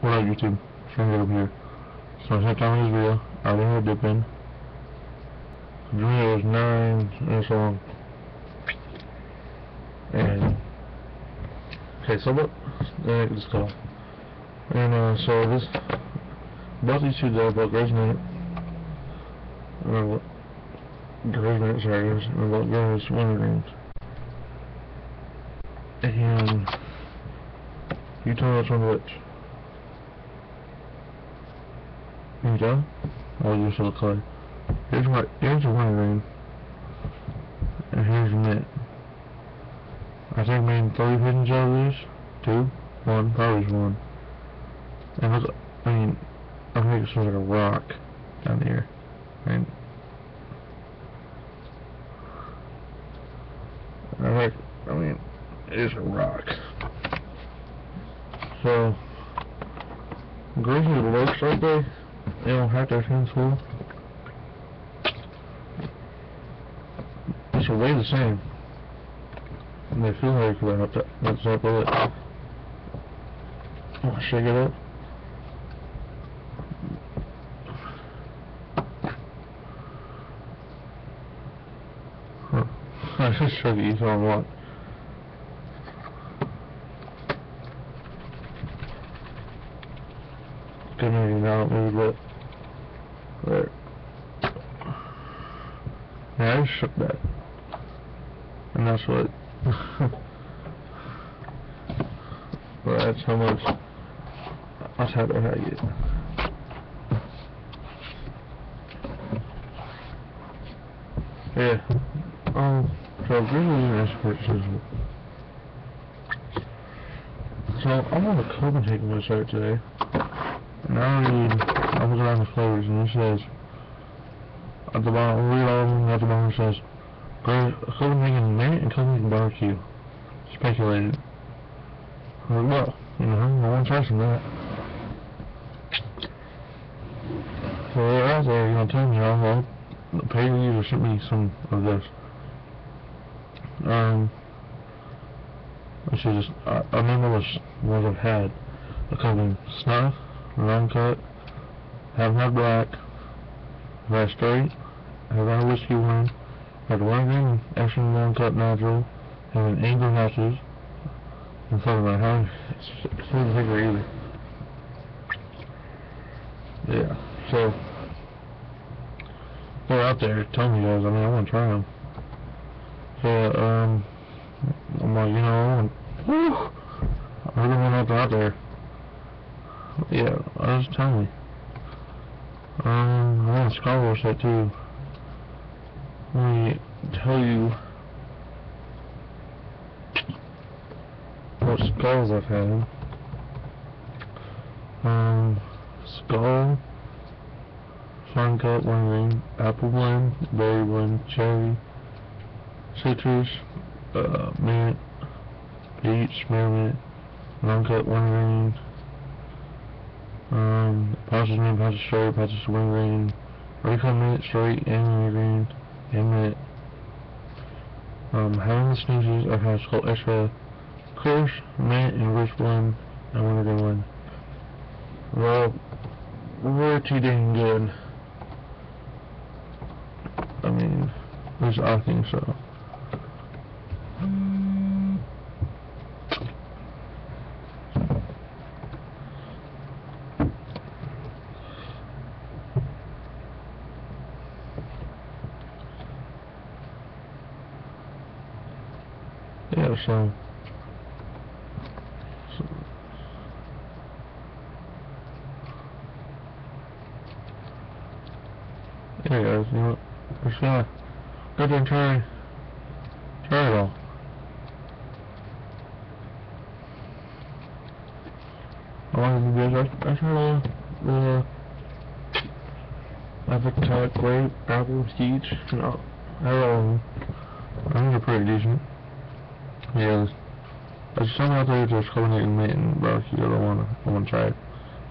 What up, YouTube? Trying to get up here. So I sat down this video. I already had a dip in. The video was 9 minutes long. And okay, so what? Let's go. And so this, both these two there, both Gray's Minute. Gray's Minute, sorry, and both Gray's Winter Games. And you tell me which one which. Can you tell? Oh, you saw the color. Here's the Winter Green. And here's the Mint. I think I made 3 pigeons out of these. 2? 1? Probably just 1. And look, I mean, I think it's like a rock down here. And I mean, it's a rock. So, Gray's looks like they don't have their hands full. It's way the same. And they feel like that's up with it. I'll shake it up. Huh. I just shook it, you saw what? Good maybe now, maybe a bit. There. Yeah, I just shook that. And that's what but that's how much that's how I get. Yeah. So really expert system. So I'm on the Copenhagen website today. And I was around the flavors and it says at the bottom, read all of them, at the bottom it says Copenhagen Mint and Copenhagen BBQ. Speculated. Well, you know, I want to try some of that. So they're out there, you know, telling me I'll pay you to ship me some of this. I should just, I remember what I've had. A Copenhagen Snuff, Round Cut, haven't had black, I've had straight, I've had a whiskey one, had one green, extra long cut natural, have an angel hatches, and thought about how it's not a figure either. Yeah, so they're out there telling you guys, I mean, I want to try them. So, I'm like, you know, I really want to out there. Yeah, I was telling you. I want a Star Wars set too. Let me tell you what skulls I've had. Skull, Fun Cut, One Ring, Apple Blend, Berry Blend, Cherry, Citrus, Mint, Peach, Spearmint, Long Cut, One Ring, Pouches Mint, Pouches Straight, Pouches One Ring, Recon Mint, Straight, and Green, and Mint. Having the sneezes, I've had Skull Extra, Kush, Mint, and Rich Blend, and One Green One. Well, we're too dang good. I mean, at least I think so. Yeah, so yeah, guys, you know what? We're just gonna go there and try it all. I wanted to do this. I tried the avocado, grape, apple, peach, you know, I had all of them. I think they're pretty decent. Yeah, there's something out there that's Copenhagen Mint and BBQ that I wanna try it.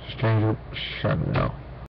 Just change it, shut it out.